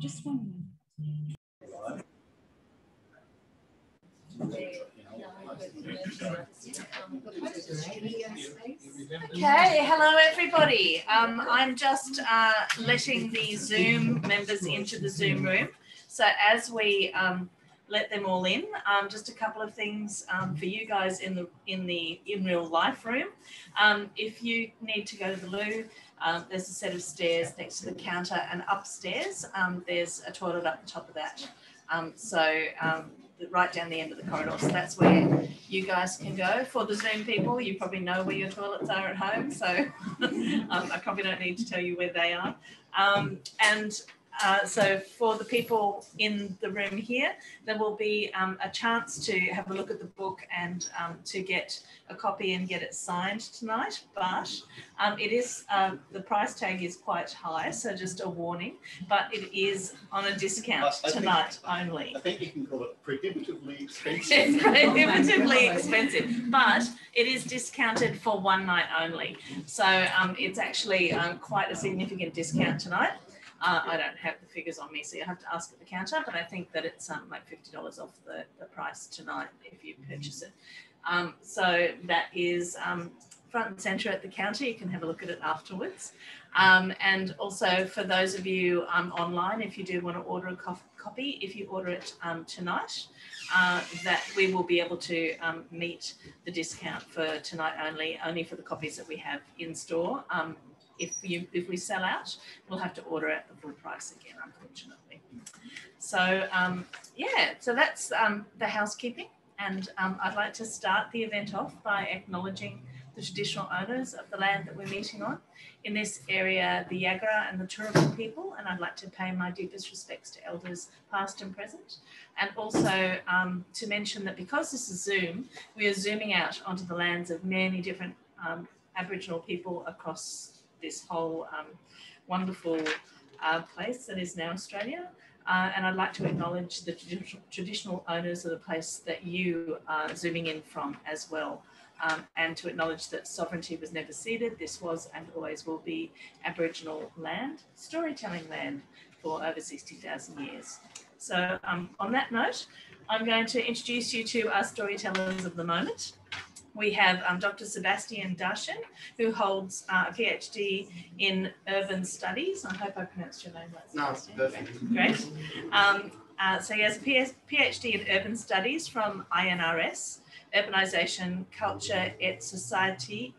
Just one. Okay, hello everybody. I'm just letting the Zoom members into the Zoom room. So as we let them all in, just a couple of things for you guys in real life room. If you need to go to the loo, there's a set of stairs next to the counter, and upstairs there's a toilet up the top of that. Right down the end of the corridor. So that's where you guys can go. For the Zoom people, you probably know where your toilets are at home, so I probably don't need to tell you where they are. So for the people in the room here, there will be a chance to have a look at the book and to get a copy and get it signed tonight. But it is the price tag is quite high, so just a warning. But it is on a discount tonight only. I think you can call it prohibitively expensive. It's prohibitively expensive, but it is discounted for one night only. So it's actually quite a significant discount tonight. I don't have the figures on me, so you have to ask at the counter, but I think that it's like $50 off the price tonight if you purchase it. So that is front and centre at the counter. You can have a look at it afterwards. And also for those of you online, if you do want to order a copy, if you order it tonight, that we will be able to meet the discount for tonight only for the copies that we have in store. If we sell out, we'll have to order at the full price again, unfortunately. So so that's the housekeeping, and I'd like to start the event off by acknowledging the traditional owners of the land that we're meeting on. In this area, the Yagara and the Turrbal people, and I'd like to pay my deepest respects to elders past and present. And also to mention that because this is Zoom, we are zooming out onto the lands of many different Aboriginal people across this whole wonderful place that is now Australia. And I'd like to acknowledge the traditional owners of the place that you are zooming in from as well. And to acknowledge that sovereignty was never ceded. This was and always will be Aboriginal land, storytelling land for over 60,000 years. So on that note, I'm going to introduce you to our storytellers of the moment. We have Dr. Sebastien Darchen, who holds a PhD in urban studies. I hope I pronounced your name right. No, it's perfect. Great. So he has a PhD in urban studies from INRS, Urbanisation, Culture et Society.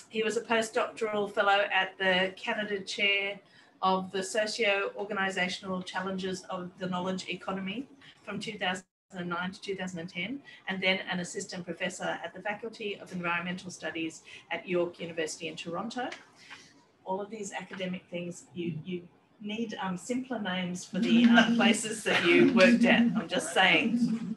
He was a postdoctoral fellow at the Canada Chair of the Socio-Organisational Challenges of the Knowledge Economy from 2009 to 2010, and then an assistant professor at the Faculty of Environmental Studies at York University in Toronto. All of these academic things, you need simpler names for the places that you worked at, I'm just saying.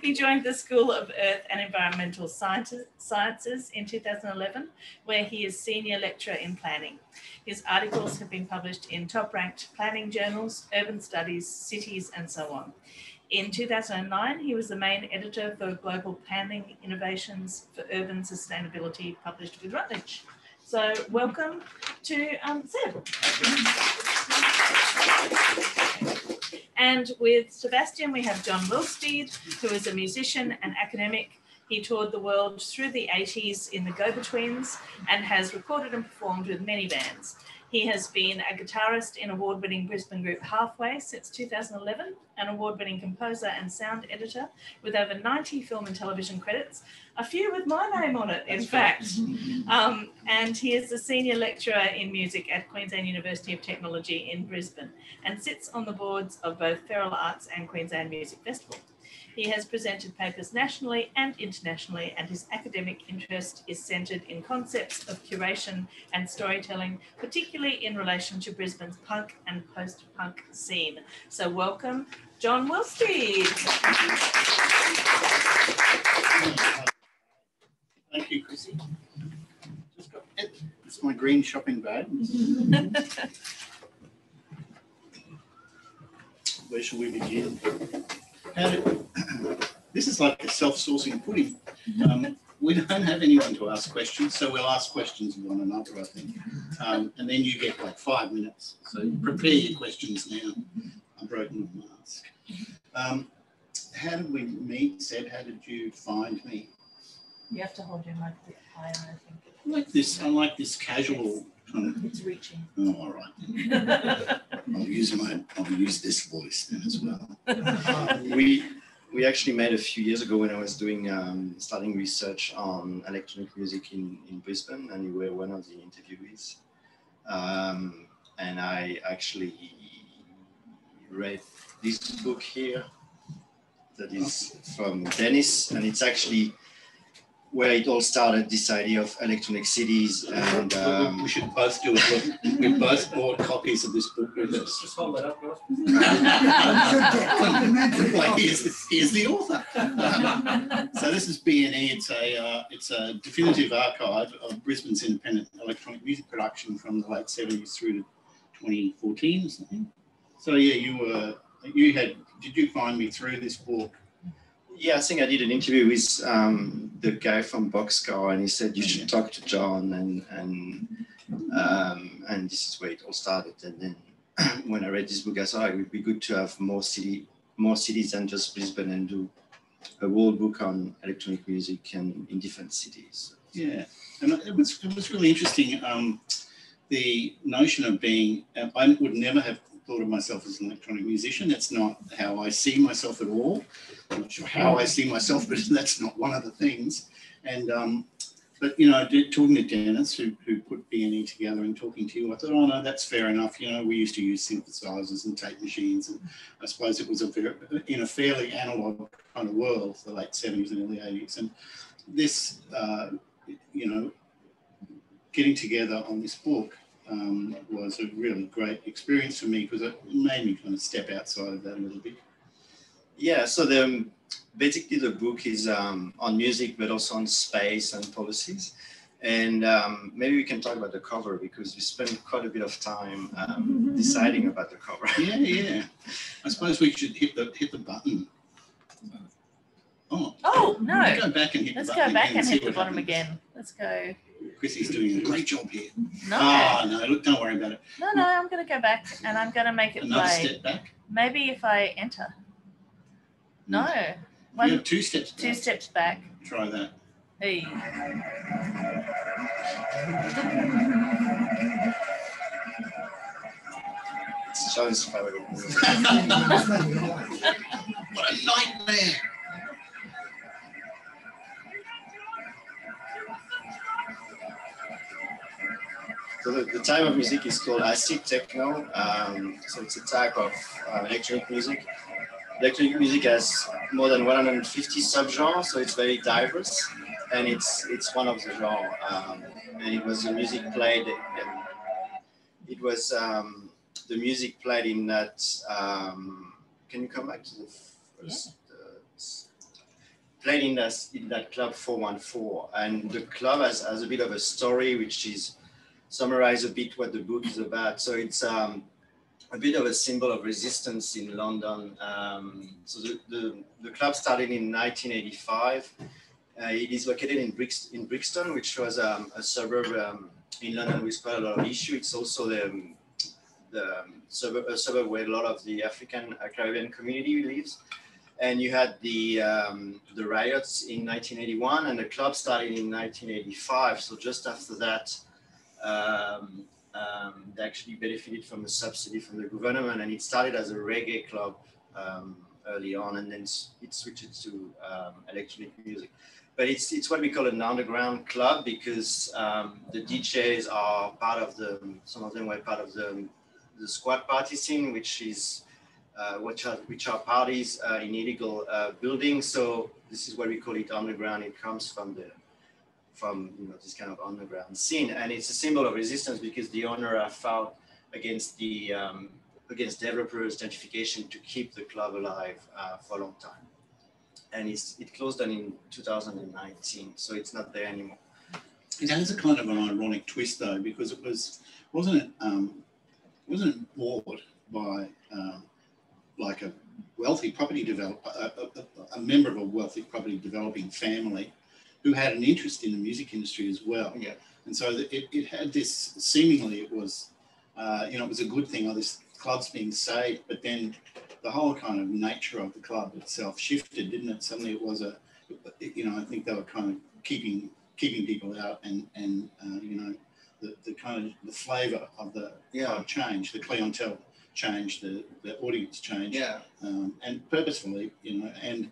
He joined the School of Earth and Environmental Sciences in 2011, where he is senior lecturer in planning. His articles have been published in top-ranked planning journals, urban studies, cities, and so on. In 2009, he was the main editor for Global Planning Innovations for Urban Sustainability, published with Routledge. So welcome to Seb. And with Sebastien, we have John Wilsteed, who is a musician and academic. He toured the world through the 80s in the Go-Betweens and has recorded and performed with many bands. He has been a guitarist in award-winning Brisbane group Halfway since 2011, an award-winning composer and sound editor with over 90 film and television credits, a few with my name on it, in fact. And he is a senior lecturer in music at Queensland University of Technology in Brisbane and sits on the boards of both Feral Arts and Queensland Music Festival. He has presented papers nationally and internationally, and his academic interest is centred in concepts of curation and storytelling, particularly in relation to Brisbane's punk and post-punk scene. So welcome, John Wilsteed. Thank you, Chrissy. Just got it. It's my green shopping bag. Where shall we begin? This is like a self-sourcing pudding. we don't have anyone to ask questions, so we'll ask questions of one another, I think. And then you get like 5 minutes. So prepare your questions now. I've broken the mask. How did we meet, Seb? How did you find me? You have to hold your mic a bit higher, I think. I like this casual kind of. It's reaching. Oh, all right. I'll use this voice then as well. We actually met a few years ago when I was doing starting research on electronic music in Brisbane, and you were one of the interviewees. And I actually read this book here that is from Dennis, and it's actually where it all started, this idea of electronic cities. And we should both do it. We both bought copies of this book with us. Just hold that up, guys. Like, here's the author. So this is B&E. It's a definitive archive of Brisbane's independent electronic music production from the late 70s through to 2014 or something. So yeah, did you find me through this book? Yeah, I think I did an interview with the guy from Boxcar, and he said you should talk to John, and this is where it all started. And then when I read this book, I thought it would be good to have more cities than just Brisbane, and do a whole book on electronic music and in different cities. Yeah, and it was really interesting. The notion of being, I would never have thought of myself as an electronic musician. That's not how I see myself at all. I'm not sure how I see myself, but that's not one of the things. And but talking to Dennis, who put B&E together, and talking to you, I thought, oh no, that's fair enough. We used to use synthesizers and tape machines, and I suppose it was in a fairly analog kind of world, the late 70s and early 80s. And this, getting together on this book was a really great experience for me, because it made me kind of step outside of that a little bit. Yeah, so basically the book is on music, but also on space and policies. And maybe we can talk about the cover, because we spent quite a bit of time deciding about the cover. Yeah. I suppose we should hit the button. Oh no! Let's go back and hit the button. Let's go back and hit the what bottom happens. again. Let's go. Chrissy's doing a great job here. No. No, look, don't worry about it. No, I'm going to go back and I'm going to make it Another play. step back. Maybe if I enter. No. You have 2 steps back. 2 steps back. Try that. Hey. It's John's favorite. What a nightmare. So the type of music is called acid techno. So it's a type of electronic music. Electronic music has more than 150 subgenres, so it's very diverse, and it's one of the genres. And it was the music played, and it was the music played in that. Can you come back to the first? Played in that club 414, and the club has a bit of a story, which is summarize a bit what the book is about. So it's a bit of a symbol of resistance in London. So the club started in 1985. It is located in Brixton, which was a suburb in London with quite a lot of issue. It's also a suburb where a lot of the African Caribbean community lives. And you had the riots in 1981, and the club started in 1985. So just after that, they actually benefited from a subsidy from the government, and it started as a reggae club early on, and then it switched to electronic music. But it's what we call an underground club, because the DJs are some of them were part of the squad party scene, which are parties in illegal buildings. So this is why we call it underground. It comes from this kind of underground scene, and it's a symbol of resistance, because the owner have fought against developers' gentrification to keep the club alive for a long time. And it closed down in 2019, so it's not there anymore. It has a kind of an ironic twist, though, because it wasn't bought by like a wealthy property developer, a member of a wealthy property developing family. who had an interest in the music industry as well. Yeah. And so it had this, seemingly it was, it was a good thing, this club's being saved, but then the whole kind of nature of the club itself shifted, didn't it? Suddenly it was I think they were kind of keeping people out and the kind of the flavour of the club changed, the clientele changed, the audience changed, and purposefully, and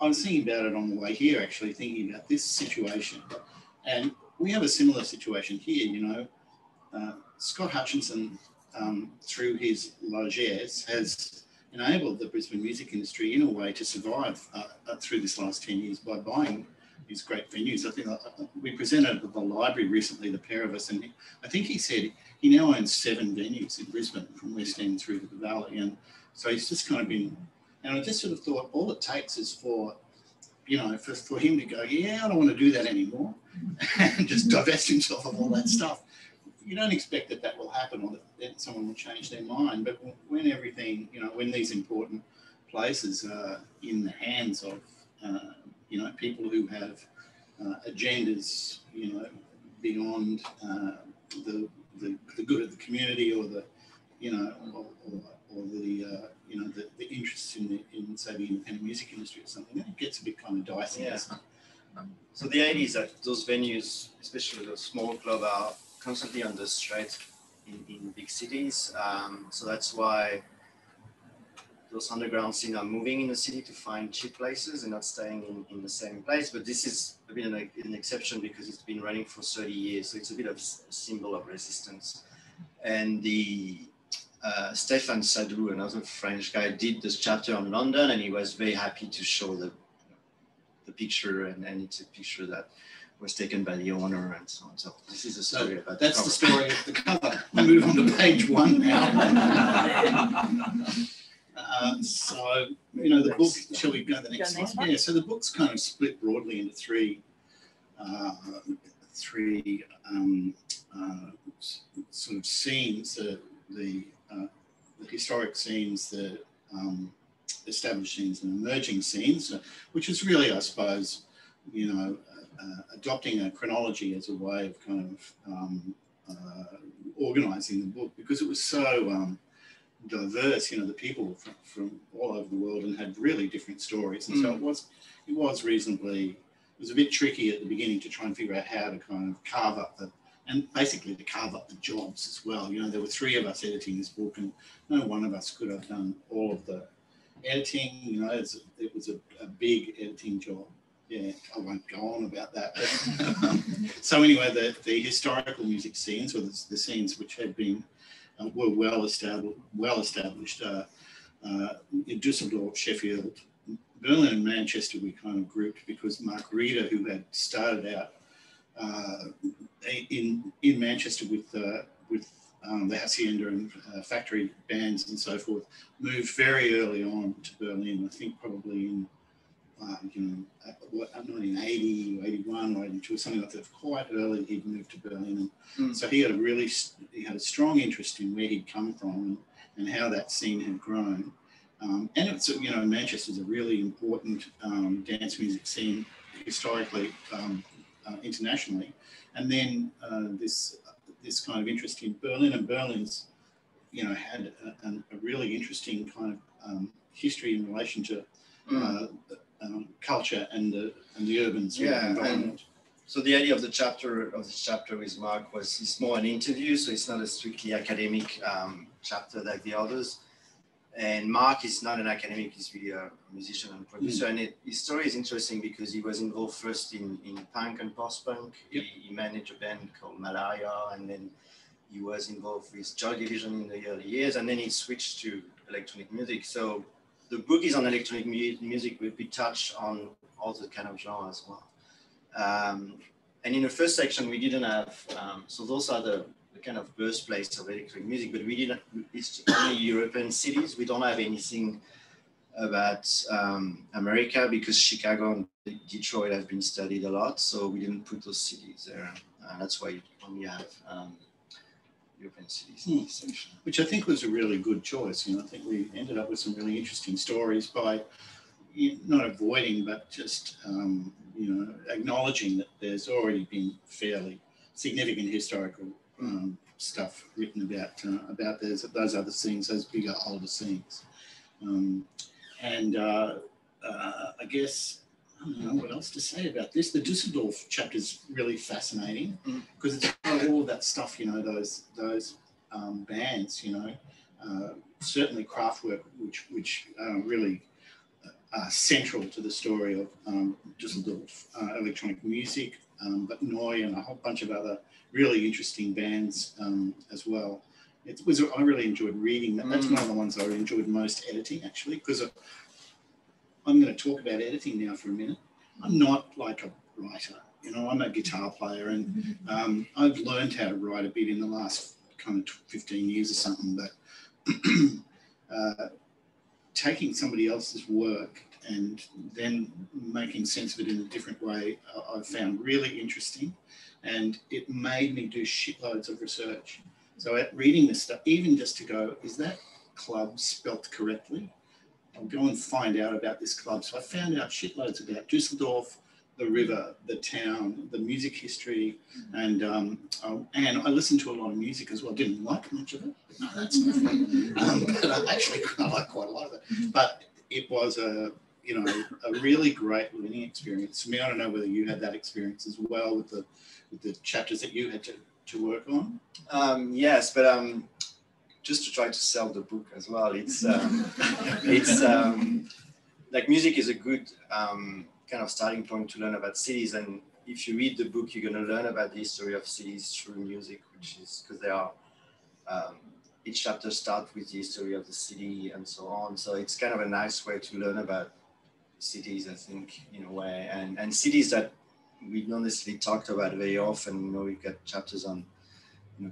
I was thinking about it on the way here, actually thinking about this situation, and we have a similar situation here, Scott Hutchinson, through his Logiers, has enabled the Brisbane music industry in a way to survive through this last 10 years by buying these great venues. I think we presented at the library recently, the pair of us, and I think he said he now owns 7 venues in Brisbane from West End through to the Valley. And so he's just kind of been, and I just sort of thought all it takes is for him to go, I don't want to do that anymore, and just divest himself of all that stuff. You don't expect that will happen or that someone will change their mind, but when everything, when these important places are in the hands of, people who have agendas, beyond the good of the community or the, or the interests in say the independent music industry or something, it gets a bit kind of dicey. Yeah. So the idea is that those venues, especially those small clubs, are constantly under threat in big cities. So that's why those underground scenes are moving in the city to find cheap places and not staying in the same place. But this is a bit an exception because it's been running for 30 years. So it's a bit of a symbol of resistance. And the Stéphane Sadou, another French guy, did this chapter on London, and he was very happy to show the picture, and it's a picture that was taken by the owner and so on. So this is a story about that's the story of the cover. We move on to page 1 now. So, the book, shall we go to the next slide? Yeah, so the book's kind of split broadly into three sort of scenes, the historic scenes, the established scenes and emerging scenes, which is really, I suppose, adopting a chronology as a way of kind of organising the book, because it was so diverse, the people from all over the world, and had really different stories. And so it was a bit tricky at the beginning to try and figure out how to kind of carve up the jobs as well. There were 3 of us editing this book, and no one of us could have done all of the editing. It was a big editing job. Yeah, I won't go on about that. But, so anyway, the historical music scenes, or the scenes which had been were well established in Dusseldorf, Sheffield, Berlin, and Manchester. We kind of grouped because Mark Reeder, who had started out in Manchester with the Hacienda and factory bands and so forth, moved very early on to Berlin. I think probably in 1980 or 81 or 82 or something like that. Quite early he'd moved to Berlin, and so he had a strong interest in where he'd come from and how that scene had grown. And it's Manchester's a really important dance music scene historically, internationally, and then this kind of interest in Berlin, and Berlin's had a really interesting kind of history in relation to culture and the urban environment. So the idea of this chapter with Mark was it's more an interview, so it's not a strictly academic chapter like the others. And Mark is not an academic; he's really a musician and producer. And his story is interesting because he was involved first in punk and post-punk. Yep. He managed a band called Malaria, and then he was involved with Joy Division in the early years, and then he switched to electronic music. So the book is on electronic music, but we touch on all the kind of genres as well. And in the first section, we didn't have, so those are the kind of birthplace of electronic music, but we didn't, it's only European cities. We don't have anything about America because Chicago and Detroit have been studied a lot. So we didn't put those cities there. That's why you only have European cities in this section. Which I think was a really good choice. I think we ended up with some really interesting stories by not avoiding, but just, acknowledging that there's already been fairly significant historical stuff written about those other scenes, those bigger, older scenes. I guess I don't know what else to say about this. The Dusseldorf chapter is really fascinating because it's got all of that stuff, those bands, certainly Kraftwerk, which really are central to the story of Dusseldorf electronic music, but Neu and a whole bunch of other really interesting bands as well. I really enjoyed reading that. That's one of the ones I enjoyed most editing, actually, because I'm going to talk about editing now for a minute. I'm not like a writer, I'm a guitar player, and I've learned how to write a bit in the last kind of 15 years or something, but taking somebody else's work and then making sense of it in a different way, I found really interesting, and it made me do shitloads of research. So at reading this stuff, even just to go, is that club spelt correctly? I'll go and find out about this club. So I found out shitloads about Dusseldorf, the river, the town, the music history, and I listened to a lot of music as well. Didn't like much of it. No, that's nothing. But I like quite a lot of it. But it was a really great learning experience. I mean, I don't know whether you had that experience as well with the chapters that you had to work on. Yes, but just to try to sell the book as well, it's like music is a good kind of starting point to learn about cities, and if you read the book, you're going to learn about the history of cities through music, which is because they are each chapter starts with the history of the city and so on. So it's kind of a nice way to learn about cities, I think, in a way, and cities that we don't necessarily talked about very often. We've got chapters on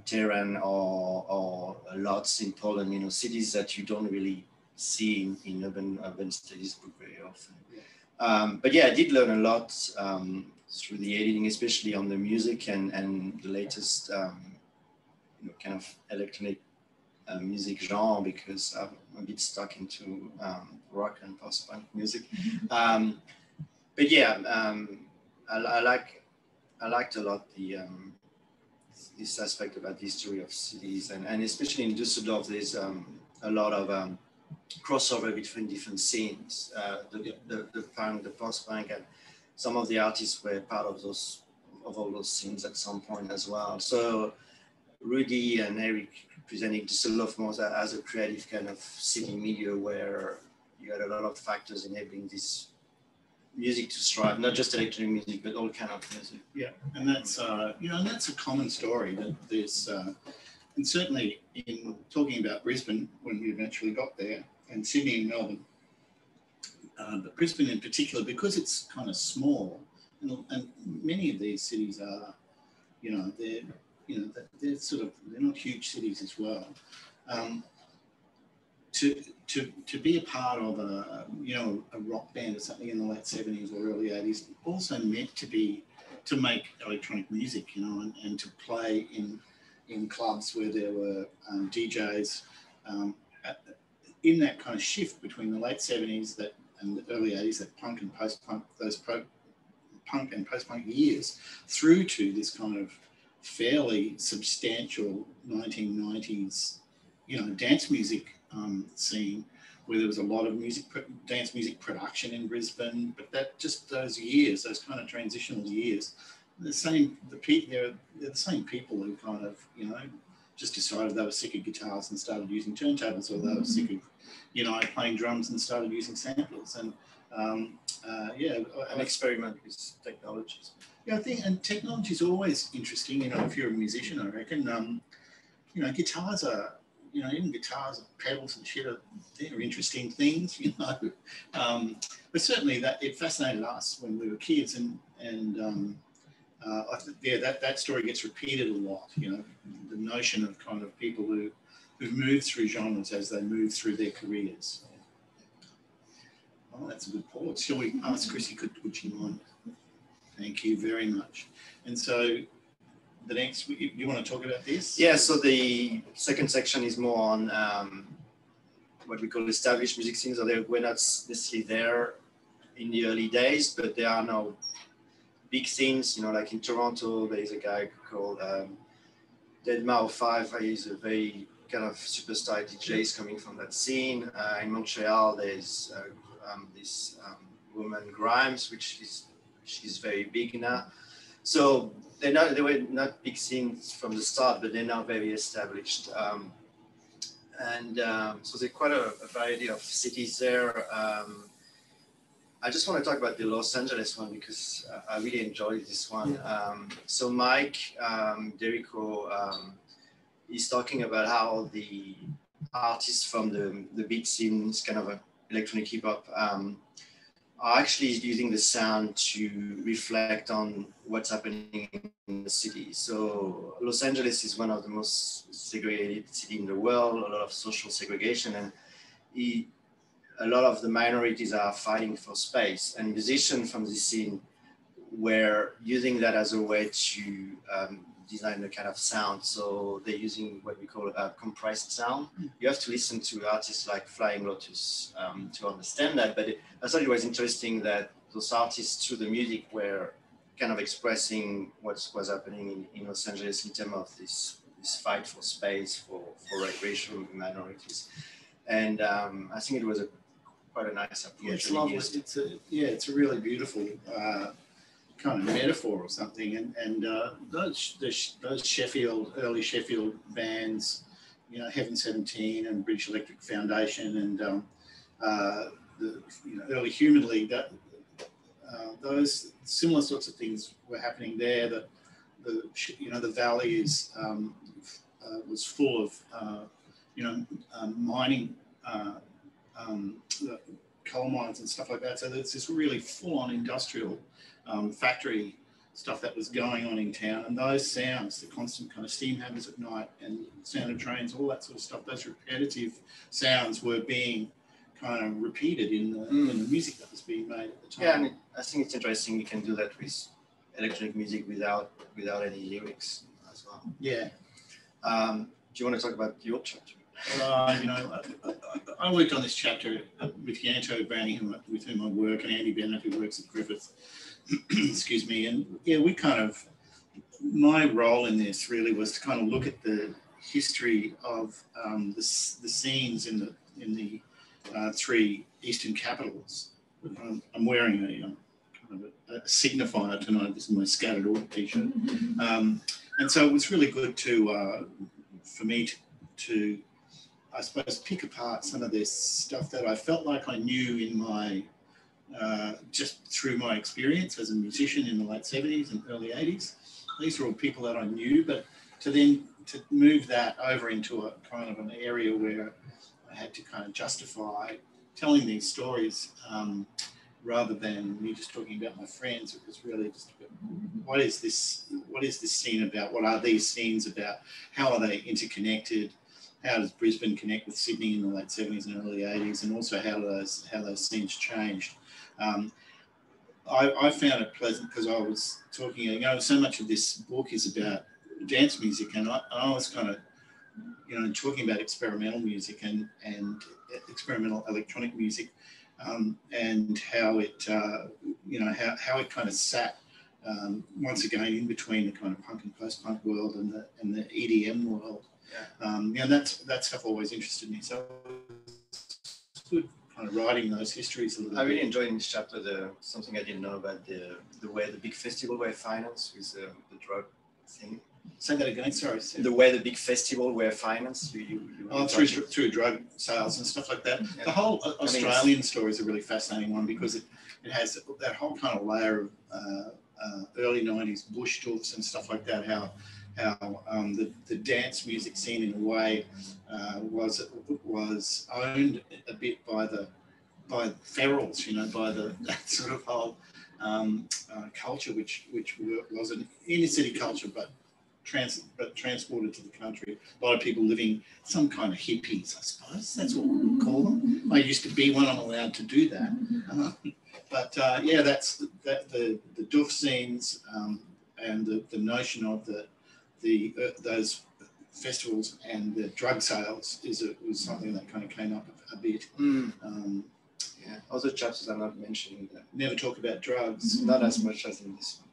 Tehran or lots in Poland, cities that you don't really see in urban studies book very often. But yeah, I did learn a lot through the editing, especially on the music and the latest kind of electronic music genre, because I'm a bit stuck into rock and post-punk music. But yeah, I liked a lot this aspect about the history of cities, and especially in Düsseldorf, there's a lot of crossover between different scenes. The punk, the post-punk, and some of the artists were part of all those scenes at some point as well. So Rudy and Eric presenting Düsseldorf more as a creative kind of city milieu where you had a lot of factors enabling this music to strive, not just electronic music, but all kind of music. Yeah, and that's and that's a common story that there's, and certainly in talking about Brisbane when we eventually got there, and Sydney and Melbourne, but Brisbane in particular, because it's kind of small, and many of these cities are, they're not huge cities as well. To be a part of a rock band or something in the late 70s or early 80s also meant to make electronic music, and to play in clubs where there were DJs. In that kind of shift between the late 70s and the early 80s, that punk and post-punk, punk and post-punk years, through to this kind of fairly substantial 1990s, dance music scene, where there was a lot of dance music production in Brisbane. But those years, those kind of transitional years, they're the same people who kind of, just decided they were sick of guitars and started using turntables, or they were sick of, playing drums and started using samplers. And an experiment with technologies. Yeah, I think, and technology is always interesting. If you're a musician, I reckon, guitars are, even guitars, pedals and shit, they're interesting things, But certainly it fascinated us when we were kids, and I think that story gets repeated a lot. The notion of kind of people who move through genres as they move through their careers. Oh, that's a good pause. Shall we ask Chrissy, would you mind? Thank you very much. And so the next, you want to talk about this? Yeah, so the second section is more on what we call established music scenes. So we're not necessarily there in the early days, but they are now big scenes, you know, like in Toronto, there is a guy called Deadmau5. He's a very kind of superstar DJs coming from that scene. In Montreal, there's this woman Grimes, she's very big now. So they were not big scenes from the start, but they're now very established. So there's quite a variety of cities there. I just want to talk about the Los Angeles one because I really enjoyed this one. Yeah. So Mike Derico is talking about how the artists from the beat scenes, kind of electronic hip hop, are actually using the sound to reflect on what's happening in the city. So Los Angeles is one of the most segregated cities in the world, a lot of social segregation, and a lot of the minorities are fighting for space, and musicians from this scene were using that as a way to design the kind of sound. So they're using what we call a compressed sound. You have to listen to artists like Flying Lotus to understand that, but I thought it was interesting that those artists through the music were kind of expressing what was happening in Los Angeles in terms of this fight for space, for racial minorities. And I think it was quite a nice approach. Yeah, it's lovely. It's a really beautiful kind of metaphor or something. And those early Sheffield bands, you know, Heaven 17 and British Electric Foundation and early Human League, those similar sorts of things were happening there. The valley was full of mining. Coal mines and stuff like that. So there's this really full-on industrial factory stuff that was going on in town, and those sounds, the constant kind of steam hammers at night and sound of trains, all that sort of stuff, those repetitive sounds were being kind of repeated in the music that was being made at the time. Yeah, and I think it's interesting you can do that with electronic music without any lyrics as well. Yeah. Do you want to talk about your chapter? I worked on this chapter with Yanto Browning, with whom I work, and Andy Bennett, who works at Griffith. Excuse me. And yeah, my role in this really was to kind of look at the history of the scenes in the three eastern capitals. I'm wearing a signifier tonight. This is my Scattered Order t-shirt, and so it was really good for me to I suppose pick apart some of this stuff that I felt like I knew in my just through my experience as a musician in the late 70s and early 80s. These are all people that I knew, but to move that over into a kind of an area where I had to kind of justify telling these stories rather than me just talking about my friends. It was really just about what is this scene about? What are these scenes about? How are they interconnected? How does Brisbane connect with Sydney in the late 70s and early 80s? And also how those scenes changed. I found it pleasant because I was talking, so much of this book is about dance music, and I was kind of, talking about experimental music and experimental electronic music, and how it, how it kind of sat once again in between the kind of punk and post-punk world and the EDM world. Yeah. That stuff always interested me. So it's good kind of writing those histories a little bit. I really enjoyed in this chapter something I didn't know about the way the big festival were financed with the drug thing. Say that again, sorry. The way the big festival were financed. Through drug sales and stuff like that. Yeah. The whole Australian story is a really fascinating one because it has that whole kind of layer of early 90s bush doofs and stuff like that, how the dance music scene in a way was owned a bit by the ferals, by that sort of whole culture, which was an inner city culture, but transported to the country. A lot of people living, some kind of hippies, I suppose. That's what we would call them. I used to be one. I'm allowed to do that. But that's the doof scenes and the notion of those festivals and the drug sales was something that kind of came up a bit. Other chapters are not mentioning that. Never talk about drugs. Not as much as in this one.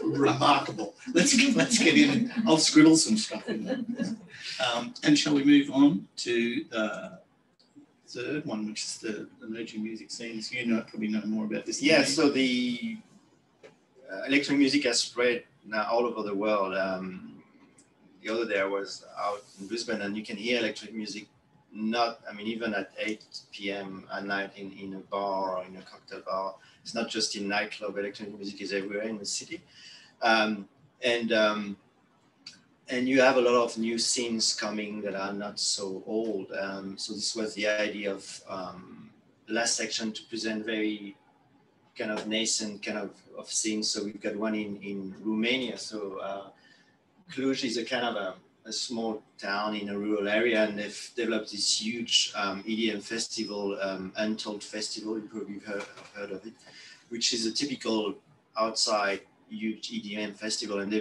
Remarkable. Let's get in. I'll scribble some stuff in there. And shall we move on to the third one, which is the emerging music scenes? You probably know more about this. Yeah, so the electronic music has spread now all over the world. The other day I was out in Brisbane, and you can hear electronic music even at 8 p.m. at night in a bar or in a cocktail bar. It's not just in nightclub. Electronic music is everywhere in the city. And you have a lot of new scenes coming that are not so old. So this was the idea of the last section, to present very kind of nascent kind of scenes. So we've got one in Romania. So Cluj is a kind of a small town in a rural area, and they've developed this huge EDM festival, Untitled Festival. You probably have heard of it, which is a typical outside huge EDM festival, and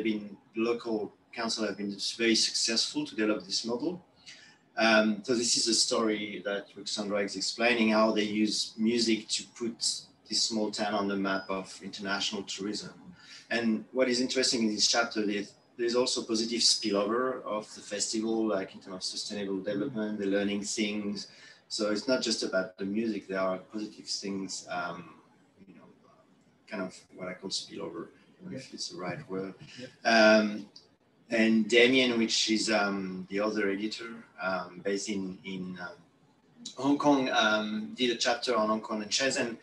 local council have been very successful to develop this model. So this is a story that Ruxandra is explaining, how they use music to put this small town on the map of international tourism. And what is interesting in this chapter is there's also positive spillover of the festival, like in terms of sustainable development, they're learning things. So it's not just about the music, there are positive things, kind of what I call spillover, if it's the right word. Yeah. And Damien, which is the other editor based in Hong Kong, did a chapter on Hong Kong and Shenzhen,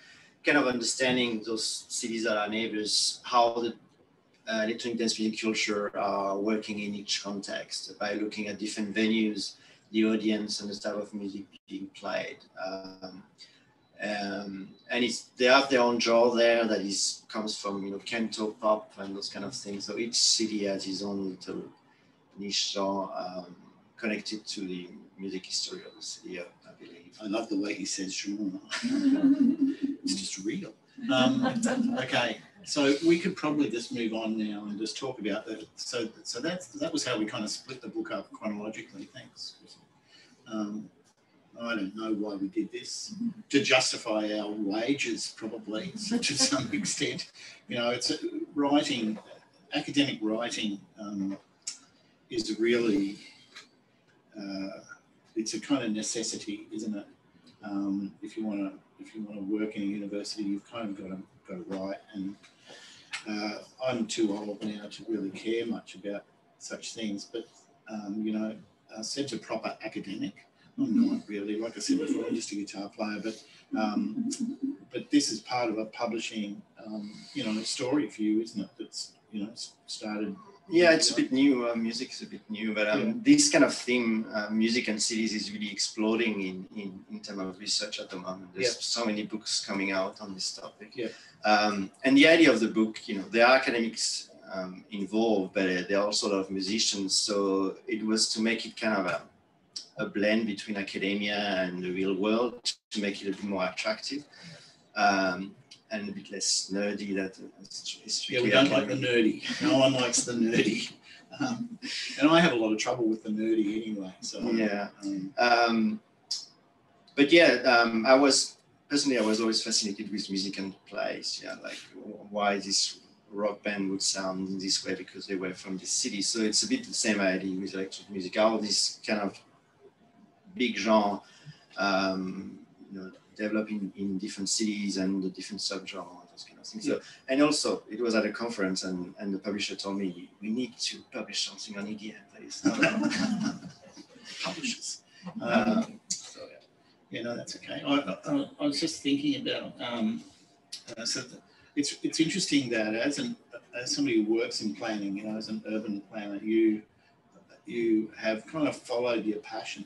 kind of understanding those cities that are neighbors, how the electronic dance music culture are working in each context by looking at different venues, the audience, and the type of music being played. And they have their own genre there that comes from Kento pop and those kind of things. So each city has its own little niche genre connected to the music history of the city, I believe. I love the way he says genre. It's just real. Okay, so we could probably just move on now and just talk about that. So that was how we kind of split the book up chronologically. Thanks. I don't know why we did this, to justify our wages, probably, to some extent. It's writing, academic writing is really, it's a kind of necessity, isn't it? If you want to work in a university, you've kind of got to write. And I'm too old now to really care much about such things. But Seb's a proper academic. I'm not really, like I said before, I'm just a guitar player, but this is part of a publishing, story for you, isn't it? That's, started. Yeah, it's a bit new. Music is a bit new, but this kind of theme, music and cities, is really exploding in terms of research at the moment. There's so many books coming out on this topic. Yeah. And the idea of the book, there are academics involved, but there are also a lot of musicians. So it was to make it kind of a blend between academia and the real world, to make it a bit more attractive and a bit less nerdy. We don't like the nerdy. No one likes the nerdy. And I have a lot of trouble with the nerdy anyway. So yeah. I was always fascinated with music and plays. Yeah, like why this rock band would sound in this way, because they were from this city. So it's a bit the same idea with electronic music. All this kind of big genre, developing in different cities and the different subgenres, those kind of things. So, and also, it was at a conference, and the publisher told me, we need to publish something on EDM, please. Publishers. That's okay. I was just thinking about, it's interesting that as somebody who works in planning, as an urban planner, you have kind of followed your passion.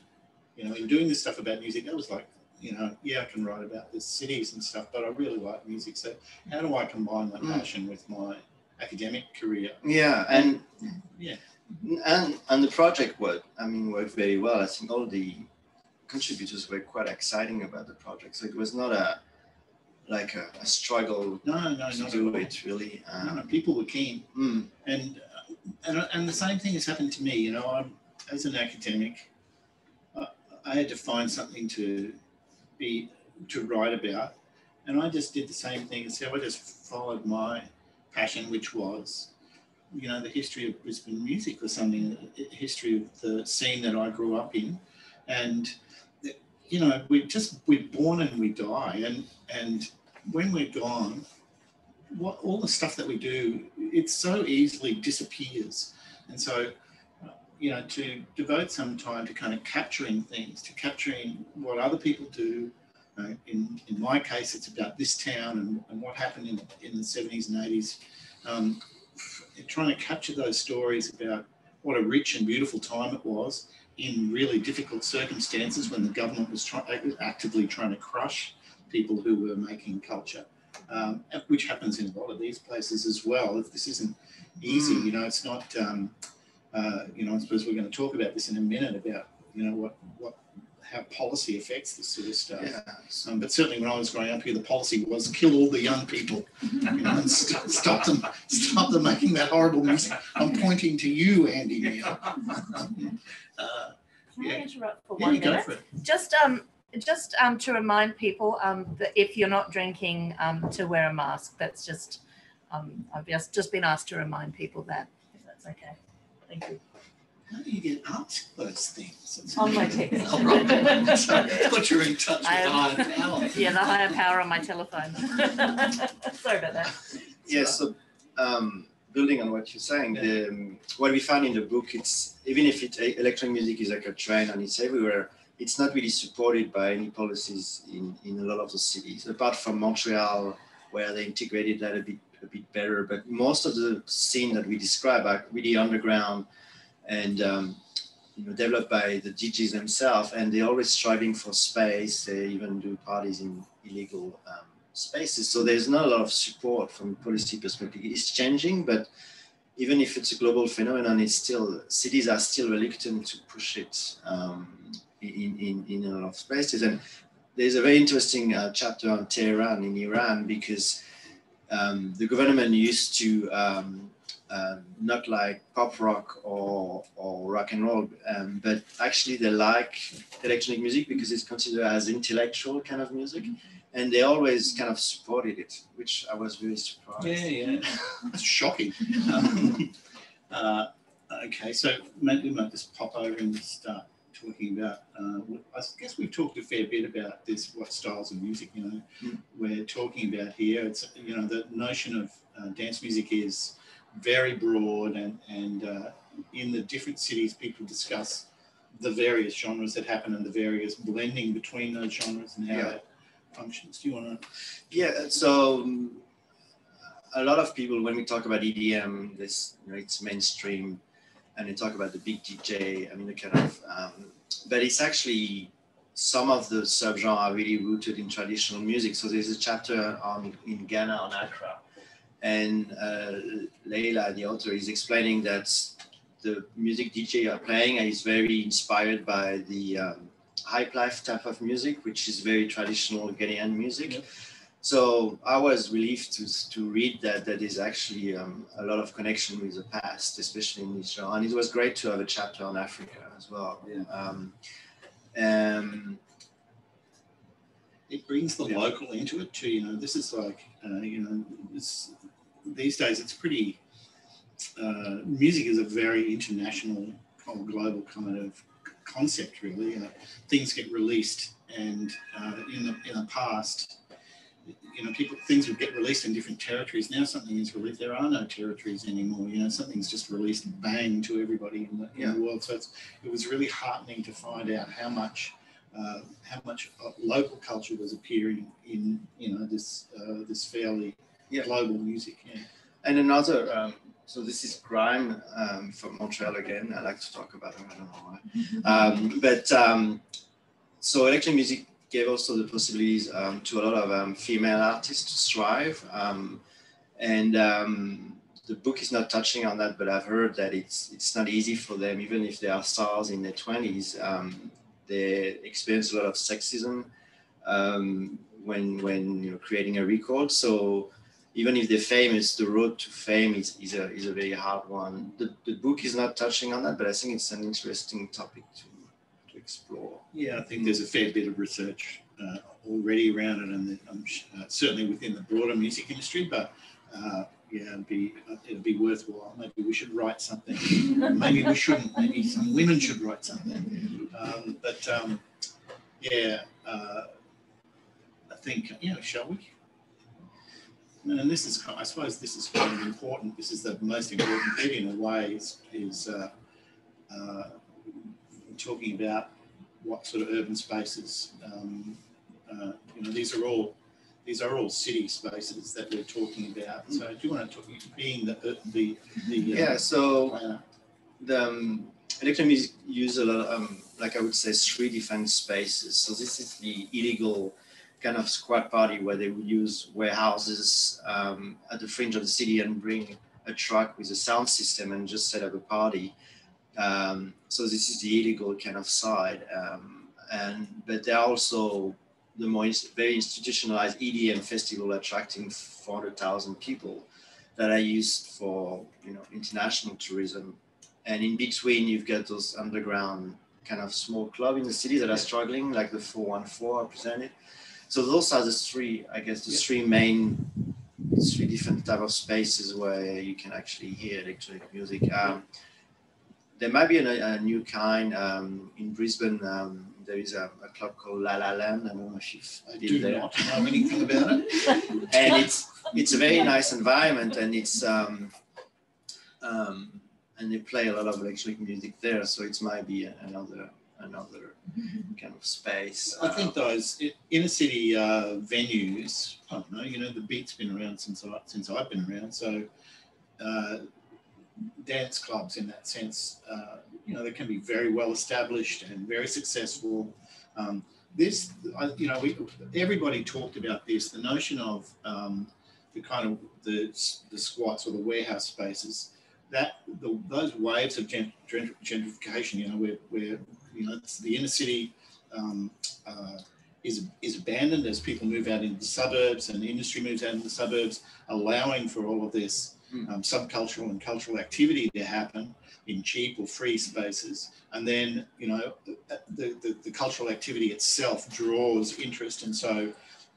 In doing this stuff about music, that was like, I can write about the cities and stuff, but I really like music. So how do I combine my passion with my academic career? Yeah, and the project worked very well. I think all the contributors were quite exciting about the project. So it was not a struggle to do it, really. People were keen. And the same thing has happened to me. As an academic, I had to find something to write about, and I just did the same thing. So I just followed my passion, which was, you know, the history of Brisbane music or something, history of the scene that I grew up in. And, you know, we're born and we die. And when we're gone, all the stuff that we do, it so easily disappears. And so, you know, to devote some time to kind of capturing things, to capturing what other people do. In my case, it's about this town and what happened in the 70s and 80s. Trying to capture those stories about what a rich and beautiful time it was in really difficult circumstances when the government was actively trying to crush people who were making culture, which happens in a lot of these places as well. If this isn't easy, you know, it's not, you know, I suppose we're going to talk about this in a minute about, you know, how policy affects this sort of stuff. Yeah. But certainly when I was growing up here, the policy was kill all the young people, you know, and stop them making that horrible music. I'm pointing to you, Andy. Can I interrupt for 1 minute? For just to remind people that if you're not drinking, to wear a mask. That's just, I've just been asked to remind people that, if that's okay. Thank you. How do you get asked those things? On my text. Oh, right. So I thought you were in touch with higher power. Yeah, the higher power on my telephone. Sorry about that. Yes, so building on what you're saying, what we found in the book, it's even if electronic music is like a trend and it's everywhere, it's not really supported by any policies in a lot of the cities, apart from Montreal, where they integrated that a bit better. But most of the scene that we describe are really underground and you know, developed by the DJs themselves, and they're always striving for space. They even do parties in illegal spaces. So there's not a lot of support from a policy perspective. It's changing, but even if it's a global phenomenon, it's still, cities are still reluctant to push it in a lot of places. And there's a very interesting chapter on Tehran in Iran, because the government used to not like pop rock or rock and roll, but actually they like electronic music because it's considered as intellectual kind of music, and they always kind of supported it, which I was really surprised. Yeah. That's shocking. Okay, so maybe we might just pop over and start talking about, I guess we've talked a fair bit about this, what styles of music, you know, we're talking about here. It's, you know, the notion of dance music is very broad, and in the different cities, people discuss the various genres that happen and the various blending between those genres and how that functions. Do you want to? Yeah, so a lot of people, when we talk about EDM, this, you know, it's mainstream, and they talk about the big DJ, I mean, the kind of, but it's actually, some of the subgenres are really rooted in traditional music. So there's a chapter in Ghana on Accra, and Leila, the author, is explaining that the music DJ are playing is very inspired by the hype life type of music, which is very traditional Ghanaian music. Yep. So I was relieved to read that is actually a lot of connection with the past, especially in this genre. And it was great to have a chapter on Africa as well. Yeah. It brings the local into it too. You know, this is like, you know, these days it's pretty, music is a very international, global kind of concept, really. Things get released, and in the past, you know, things would get released in different territories. Now something is released, there are no territories anymore. You know, something's just released bang to everybody in the world. So it was really heartening to find out how much local culture was appearing in, you know, this fairly global music. Yeah. And another, so this is grime from Montreal again. I like to talk about it, I don't know why. So electronic music gave also the possibilities to a lot of female artists to thrive. And the book is not touching on that, but I've heard that it's not easy for them, even if they are stars in their 20s. They experience a lot of sexism when you know, creating a record. So even if they're famous, the road to fame is a very hard one. The book is not touching on that, but I think it's an interesting topic to explore. Yeah, I think there's a fair bit of research already around it, and certainly within the broader music industry. But yeah, it'd be worthwhile. Maybe we should write something. Maybe we shouldn't. Maybe some women should write something. Yeah, I think, shall we? And this is, I suppose, this is kind of important. This is the most important bit in a way. Is talking about what sort of urban spaces. These are all city spaces that we're talking about. So, do you want to talk being the yeah? So the electronic music use a lot of, like I would say, 3 different spaces. So this is the illegal kind of squat party where they would use warehouses at the fringe of the city and bring a truck with a sound system and just set up a party. So this is the illegal kind of side. But there are also the more very institutionalized EDM festival attracting 400,000 people that are used for international tourism. And in between, you've got those underground kind of small clubs in the city that are struggling, like the 414 I presented. So those are the 3, I guess, the 3 different type of spaces where you can actually hear electronic music. There might be a new kind in Brisbane. There is a club called La La Land. I don't know if you've been there. I do not know anything about it. And it's a very nice environment, and it's and they play a lot of electronic music there. So it might be another kind of space. I think those inner city venues, I don't know, the beat's been around since I've been around. So dance clubs in that sense, they can be very well established and very successful. Everybody talked about this, the notion of the kind of the squats or the warehouse spaces, those waves of gentrification, where the inner city is abandoned as people move out into the suburbs and the industry moves out into the suburbs, allowing for all of this subcultural and cultural activity to happen in cheap or free spaces. And then, the cultural activity itself draws interest. And so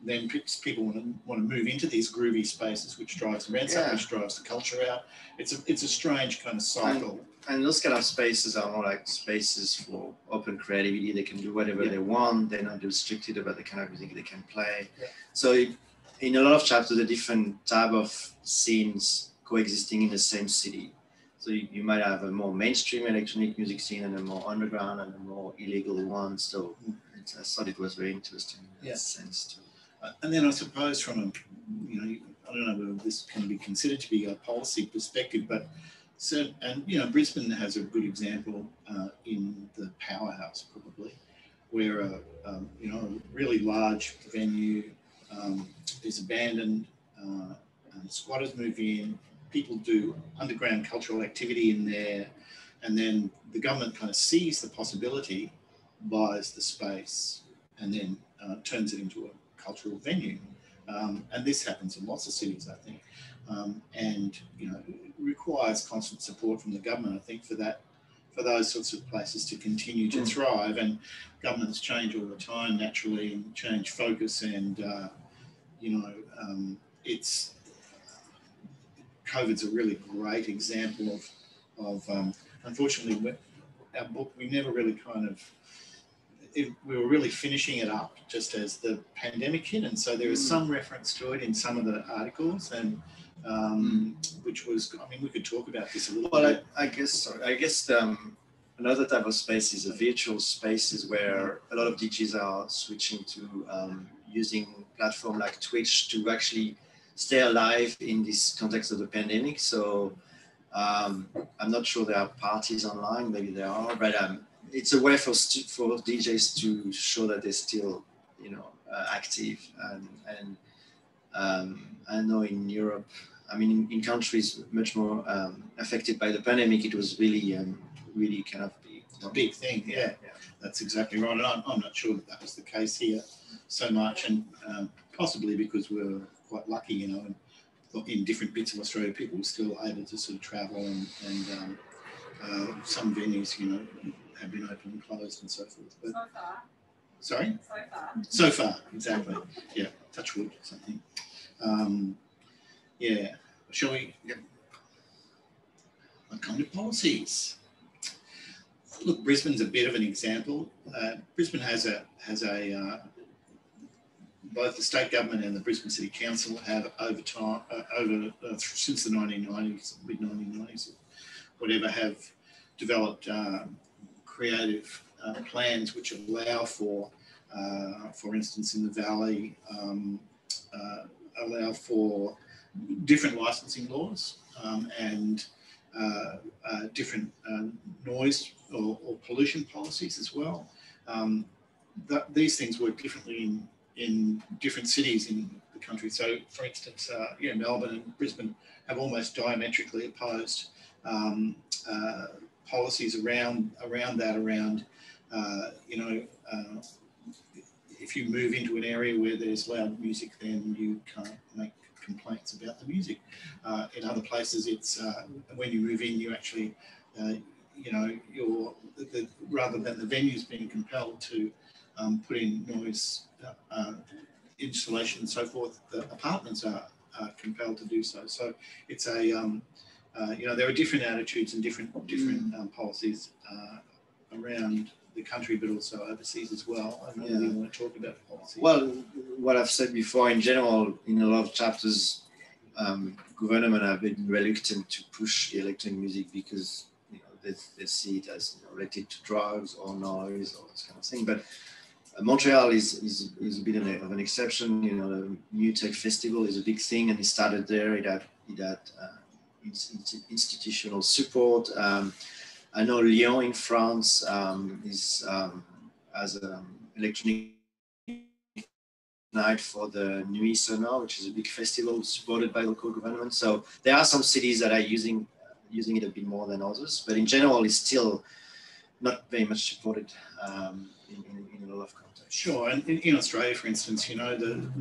then people want to move into these groovy spaces, which drives the rents up, which drives the culture out. It's a strange kind of cycle. And those kind of spaces are more like spaces for open creativity. They can do whatever they want. They're not restricted about the kind of music they can play. Yeah. So in a lot of chapters, the different type of scenes coexisting in the same city. So you might have a more mainstream electronic music scene and a more underground and a more illegal one. So I thought it was very interesting in that sense too. And then I suppose from I don't know whether this can be considered to be a policy perspective, but Brisbane has a good example in the Powerhouse probably, where a really large venue is abandoned, and squatters move in, people do underground cultural activity in there, and then the government kind of sees the possibility, buys the space, and then turns it into a cultural venue. And this happens in lots of cities, I think. And it requires constant support from the government, I think, for those sorts of places to continue to thrive. And governments change all the time, naturally, and change focus. And COVID's a really great example of unfortunately, our book, we never really we were really finishing it up just as the pandemic hit, and so there is some reference to it in some of the articles, and which was, we could talk about this a little bit. I guess another type of space is the virtual spaces where a lot of DJs are switching to using platform like Twitch to actually stay alive in this context of the pandemic. So I'm not sure there are parties online, maybe there are, but it's a way for DJs to show that they're still, active. And I know in Europe, in countries much more affected by the pandemic, it was really kind of a big thing. Yeah, that's exactly right. And I'm not sure that was the case here so much, and possibly because we're quite lucky, and in different bits of Australia, people were still able to sort of travel, and some venues, have been open and closed and so forth. But, so far. Sorry? So far. So far, exactly. Yeah, touch wood or something. shall we? Yeah. What kind of policies? Look, Brisbane's a bit of an example. Brisbane has a both the state government and the Brisbane City Council have over time, since the 1990s, mid 1990s, whatever, have developed creative plans which allow for instance, in the Valley, allow for different licensing laws and different noise or pollution policies as well. These things work differently in different cities in the country. So, for instance, Melbourne and Brisbane have almost diametrically opposed policies around if you move into an area where there's loud music, then you can't make complaints about the music. In other places, it's when you move in, you actually, rather than the venues being compelled to put in noise installation and so forth, the apartments are compelled to do so. So it's a, there are different attitudes and different policies around the country, but also overseas as well. I don't know if you want to talk about policy. Well, what I've said before, in general, in a lot of chapters, government have been reluctant to push the electronic music because they see it as related to drugs or noise or this kind of thing. But Montreal is a bit of an exception. The New Tech Festival is a big thing, and it started there. It had institutional support. I know Lyon in France has an electronic night for the Nuit Sonore, which is a big festival supported by local government. So there are some cities that are using it a bit more than others, but in general, it's still not very much supported in a lot of contexts. Sure, and in Australia, for instance, the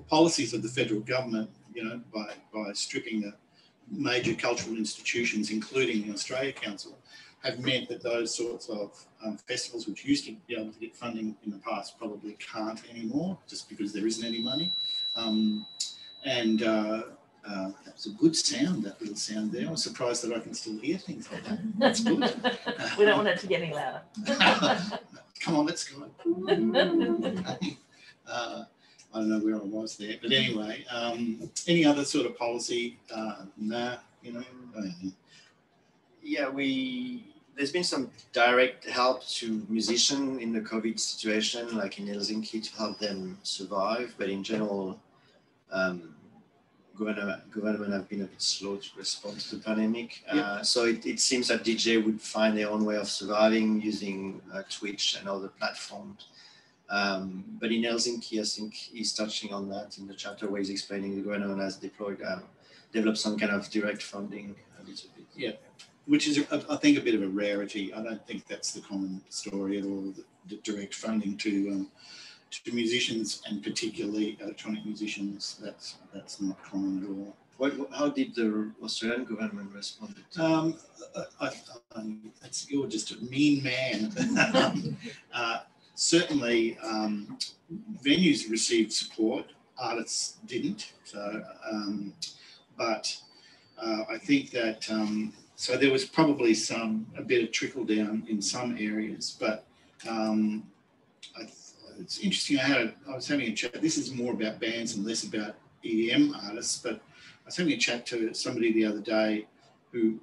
policies of the federal government, by stripping the major cultural institutions, including the Australia Council, have meant that those sorts of festivals which used to be able to get funding in the past probably can't anymore, just because there isn't any money. That was a good sound, that little sound there. I'm surprised that I can still hear things like that. That's good. We don't want it to get any louder. Come on, let's go. I don't know where I was there, but anyway, any other sort of policy? There's been some direct help to musicians in the COVID situation, like in Helsinki, to help them survive. But in general, government have been a bit slow to respond to the pandemic. So it seems that DJ would find their own way of surviving using Twitch and other platforms. But in Helsinki, I think he's touching on that in the chapter where he's explaining the government has developed some kind of direct funding a little bit. Yeah, which is, I think, a bit of a rarity. I don't think that's the common story at all, the direct funding to musicians, and particularly electronic musicians. That's not common at all. How did the Australian government respond? You're just a mean man. Certainly, venues received support, artists didn't. So, but I think that so there was probably a bit of trickle down in some areas, but it's interesting. I was having a chat. This is more about bands and less about EDM artists, but I was having a chat to somebody the other day who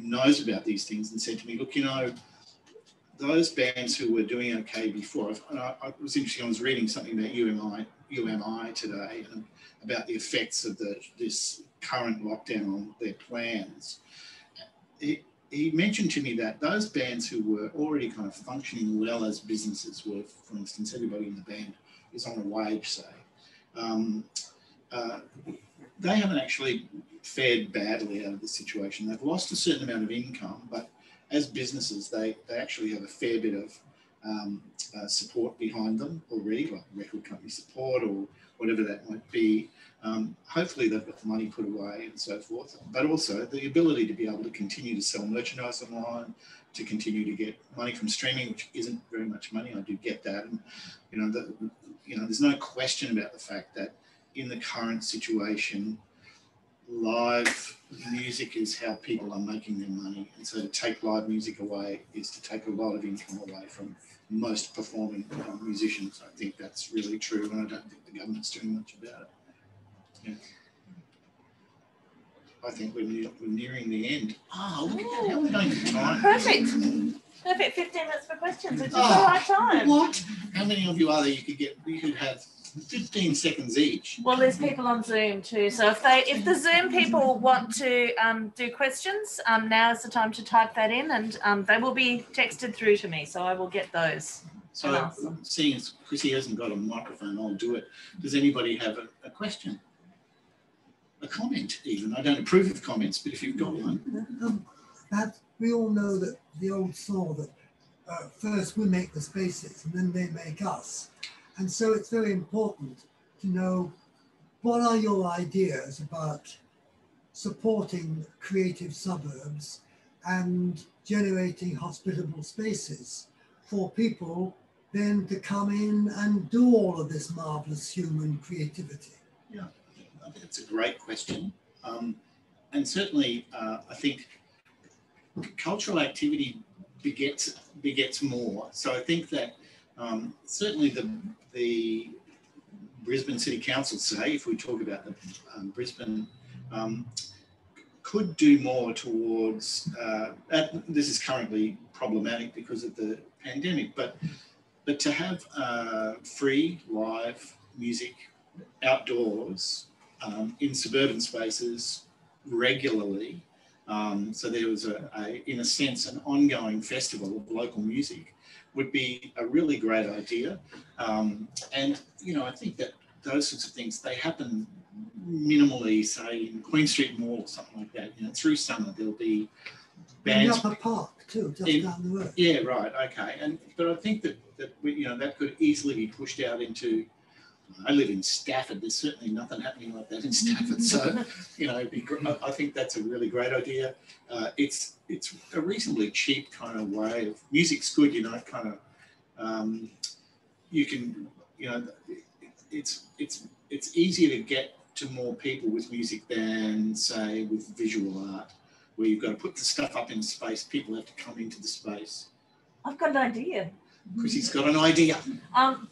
knows about these things and said to me, look, those bands who were doing okay before, I was interesting, I was reading something about UMI today and about the effects of this current lockdown on their plans. He mentioned to me that those bands who were already kind of functioning well as businesses were, for instance, everybody in the band is on a wage, say. They haven't actually fared badly out of the situation. They've lost a certain amount of income, but as businesses, they actually have a fair bit of support behind them already, like record company support or whatever that might be. Hopefully they've got the money put away and so forth, but also the ability to be able to continue to sell merchandise online, to continue to get money from streaming, which isn't very much money. I do get that. And, there's no question about the fact that in the current situation, live music is how people are making their money. And so to take live music away is to take a lot of income away from most performing musicians. I think that's really true, and I don't think the government's doing much about it. Yeah. I think we're nearing the end. Oh, look at that. How are we going to time? Perfect. Perfect. 15 minutes for questions. It's just the right time. What? How many of you are there? You could have 15 seconds each. Well, there's people on Zoom too. So if the Zoom people want to do questions, now is the time to type that in, and they will be texted through to me. So I will get those. So seeing as Chrissy hasn't got a microphone, I'll do it. Does anybody have a question? A comment even? I don't approve of comments, but if you've got one. We all know that the old saw that first we make the spaces and then they make us. And so it's very important to know what are your ideas about supporting creative suburbs and generating hospitable spaces for people then to come in and do all of this marvelous human creativity. Yeah, I think it's a great question. And certainly I think cultural activity begets more. So I think that certainly the Brisbane City Council, say, if we talk about the Brisbane, could do more towards, this is currently problematic because of the pandemic, but to have free live music outdoors in suburban spaces regularly. So there was in a sense, an ongoing festival of local music would be a really great idea. And, you know, I think that those sorts of things, they happen minimally, say, in Queen Street Mall or something like that. You know, through summer, there'll be bands. In the upper park too, just down the road. Yeah, right, okay. But I think that you know, that could easily be pushed out into, I live in Stafford. There's certainly nothing happening like that in Stafford. So, you know, I think that's a really great idea. It's a reasonably cheap kind of way of, music's good, you know, kind of, you can, you know, it's easier to get to more people with music than, say, with visual art, where you've got to put the stuff up in space. People have to come into the space. I've got an idea. Chrissy's got an idea.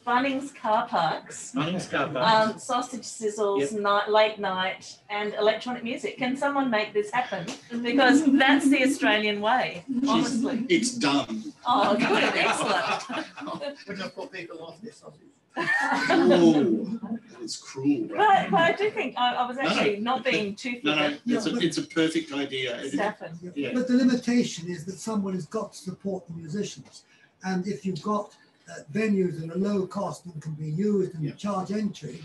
Bunnings car parks. Bunnings car parks. Sausage sizzles, yep. Late night, and electronic music. Can someone make this happen? Because that's the Australian way, honestly. It's done. Oh, good. Excellent. We're going to put people off this sausage. Oh, it's cruel. Right? But I do think I was actually not being too flippant. It's a perfect idea. Stafford. Yeah. But the limitation is that someone has got to support the musicians. And if you've got venues that are low cost and can be used and charge entry,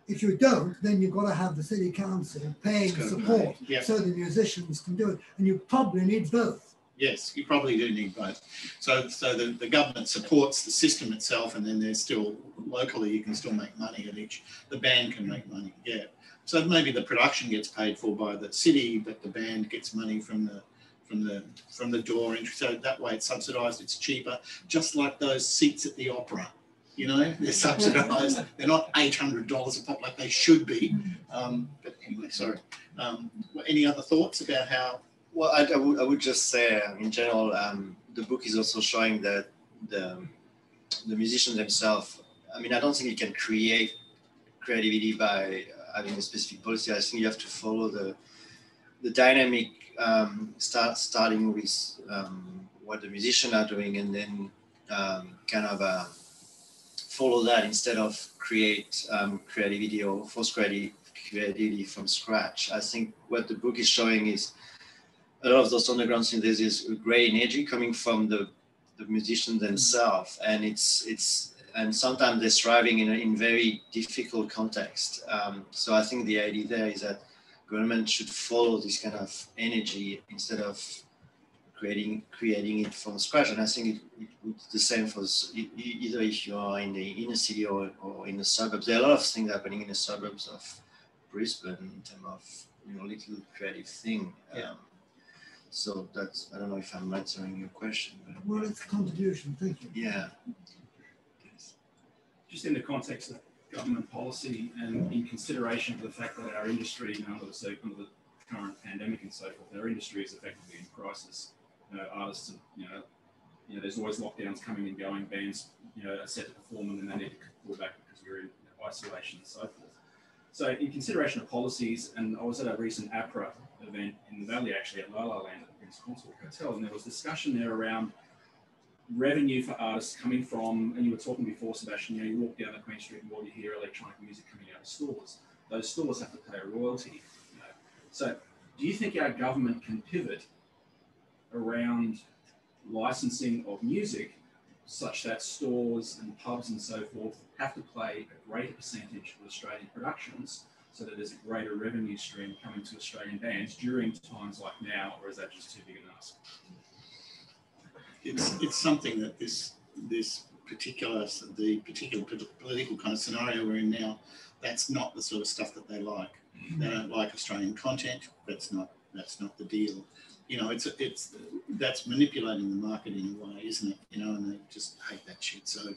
if you don't, then you've got to have the city council paying support so the musicians can do it. And you probably need both. Yes, you probably do need both. So the government supports the system itself, and then there's still, locally, you can still make money at each, the band can make money, yeah. So maybe the production gets paid for by the city, but the band gets money from the door entry. So that way it's subsidised, it's cheaper, just like those seats at the opera. You know, they're subsidised. They're not $800 a pop like they should be. But anyway, sorry. Any other thoughts about how? Well, I would just say, in general, the book is also showing that the musicians themselves, I mean, I don't think you can create creativity by having a specific policy. I think you have to follow the dynamic, starting with what the musicians are doing, and then kind of follow that instead of create creativity or force creativity from scratch. I think what the book is showing is a lot of those underground scenes, there's this great energy coming from the musicians themselves, and and sometimes they're striving in very difficult context. So I think the idea there is that government should follow this kind of energy instead of creating it from scratch. And I think it's the same for either if you are in the inner city or in the suburbs. There are a lot of things happening in the suburbs of Brisbane in terms of, you know, little creative thing. Yeah. So that's, I don't know if I'm answering your question. But well, it's a contribution, thank you. Yeah. Just in the context of government policy, and in consideration of the fact that our industry, under the current pandemic and so forth, our industry is effectively in crisis. Artists, there's always lockdowns coming and going, bands, are set to perform and then they need to pull back because we're in isolation and so forth. So in consideration of policies, and I was at a recent APRA event in the Valley, actually at La La Land at the Prince Consort Hotel, and there was discussion there around revenue for artists coming from, and you were talking before, Sebastien, you walk down the Queen Street and you hear electronic music coming out of stores. Those stores have to pay a royalty. So do you think our government can pivot around licensing of music such that stores and pubs and so forth have to pay a greater percentage of Australian productions so that there's a greater revenue stream coming to Australian bands during times like now, or is that just too big an ask? It's something that the particular political kind of scenario we're in now, that's not the sort of stuff that they like. They don't like Australian content. That's not the deal. That's manipulating the market in a way, isn't it? And they just hate that shit. So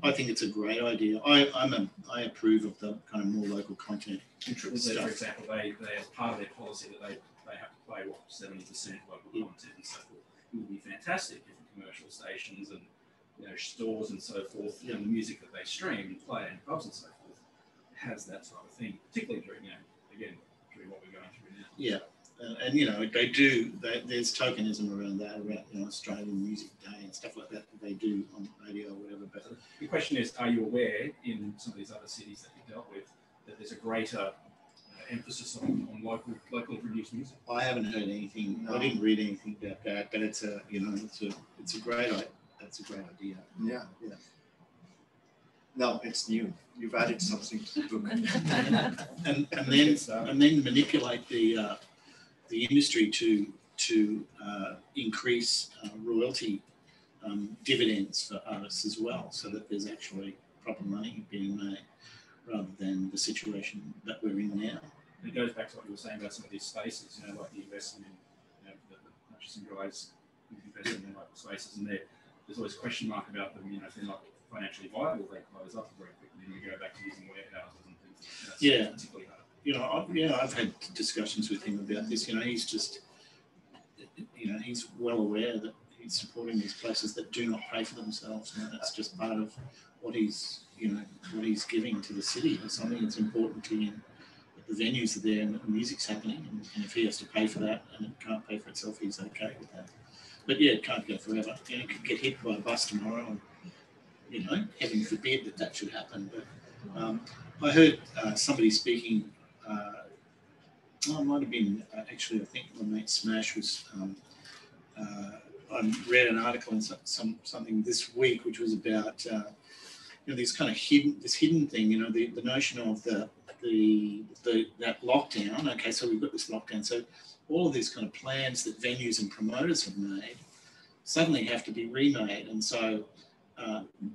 I think it's a great idea. I approve of the kind of more local content. In Triple Z, for example, they as part of their policy that they have to play 70% local content and so forth. It would be fantastic if commercial stations and stores and so forth, the music that they stream and play in pubs and so forth has that type of thing, particularly during during what we're going through now. Yeah. There's tokenism around that, around Australian Music Day and stuff like that they do on radio or whatever. But the question is, are you aware in some of these other cities that you dealt with that there's a greater emphasis on locally produced music? I haven't heard anything. No. I didn't read anything about that, but it's a great idea. Yeah. No, it's new. You've added something to the book. and then manipulate the industry to increase royalty dividends for artists as well, so that there's actually proper money being made, rather than the situation that we're in now. It goes back to what you were saying about some of these spaces, like the investment in, the purchasing guys investing in local spaces, and there's always a question mark about them, if they're not financially viable, they close up very quickly, and we go back to using warehouses and things. Yeah. Particularly hard. I've had discussions with him about this. He's just, he's well aware that he's supporting these places that do not pay for themselves, and that's just part of what he's giving to the city. It's something that's important to him. That the venues are there and that the music's happening, and if he has to pay for that and it can't pay for itself, he's okay with that. But yeah, it can't go forever. It could get hit by a bus tomorrow, and heaven forbid that should happen. But I heard somebody speaking. It might have been actually. I think my mate Smash was. I read an article in something this week, which was about this kind of hidden thing. The notion of that lockdown. Okay, so we've got this lockdown. So all of these kind of plans that venues and promoters have made suddenly have to be remade, and so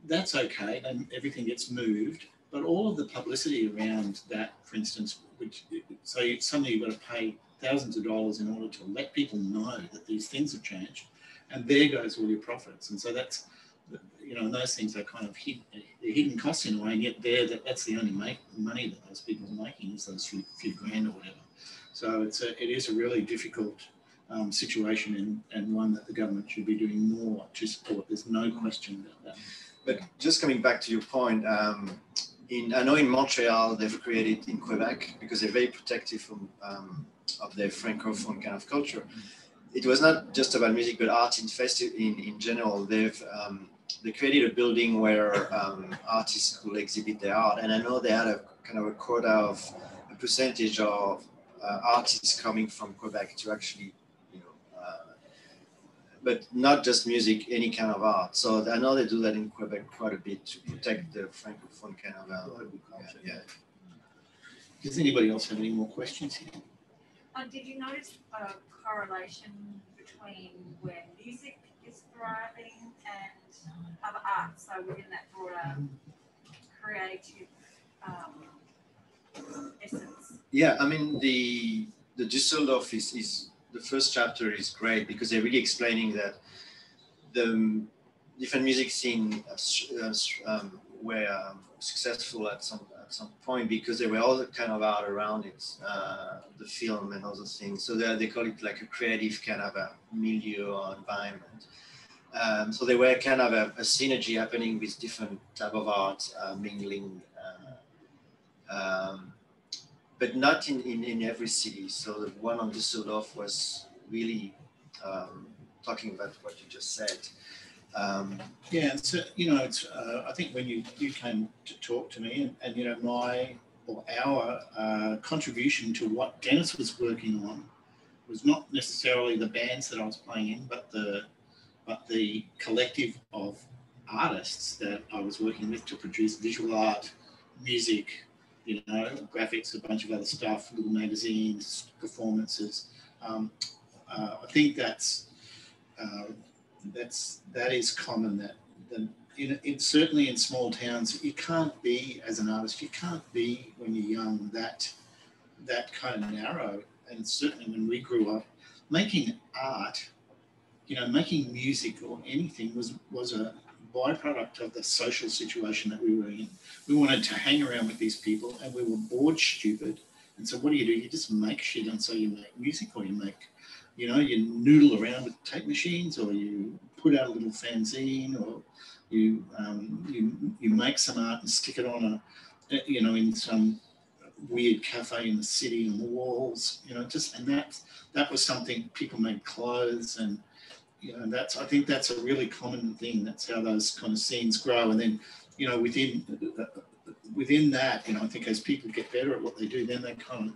that's okay. And everything gets moved. But all of the publicity around that, for instance, suddenly you've got to pay thousands of dollars in order to let people know that these things have changed, and there goes all your profits. And so that's, and those things are kind of hidden costs in a way, and yet that's the only money that those people are making is those few grand or whatever. So it is a really difficult situation, and one that the government should be doing more to support. There's no question about that. But just coming back to your point, I know in Montreal they've created in Quebec, because they're very protective of their francophone kind of culture. It was not just about music, but art in general. They created a building where artists could exhibit their art, and I know they had a kind of a quota of a percentage of artists coming from Quebec to actually, but not just music, any kind of art. So I know they do that in Quebec quite a bit to protect the francophone kind of culture. Yeah. Does anybody else have any more questions here? Did you notice a correlation between where music is thriving and other arts? So within that broader creative essence. Yeah, I mean the Düsseldorf is the first chapter is great, because they're really explaining that the different music scene were successful at some point because there were other kind of art around it, the film and other things. So they call it like a creative kind of a milieu or environment. So there were kind of a synergy happening with different type of art mingling, but not in every city. So the one on Düsseldorf was really talking about what you just said. Yeah, and so, you know, it's, I think when you came to talk to me and you know, our contribution to what Dennis was working on was not necessarily the bands that I was playing in, but the collective of artists that I was working with to produce visual art, music, you know, graphics, a bunch of other stuff, little magazines, performances. I think that is common. That certainly in small towns, you can't be, as an artist, you can't be when you're young that kind of narrow. And certainly when we grew up, making art, you know, making music or anything was a byproduct of the social situation that we were in. We wanted to hang around with these people, and we were bored stupid. And so what do? You just make shit, and so you make music, or you make, you know, you noodle around with tape machines, or you put out a little fanzine, or you make some art and stick it on you know, in some weird cafe in the city on the walls, you know, and that was something. People made clothes, and you know, I think that's a really common thing. That's how those kind of scenes grow. And then, you know, within that, you know, I think as people get better at what they do, then they kind of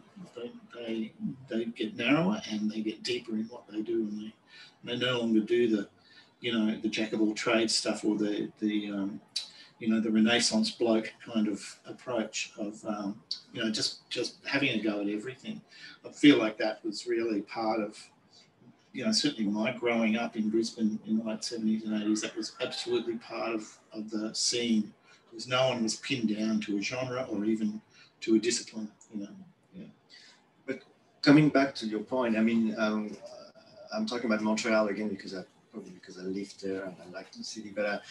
they get narrower and they get deeper in what they do, and they no longer do the, you know, the jack of all trades stuff, or the you know, the Renaissance bloke kind of approach of you know, just having a go at everything. I feel like that was really part of, you know, certainly my growing up in Brisbane in the late 70s and 80s. That was absolutely part of the scene, because no one was pinned down to a genre or even to a discipline, you know. Yeah. But coming back to your point, I mean, I'm talking about Montreal again because I lived there and I like the city, but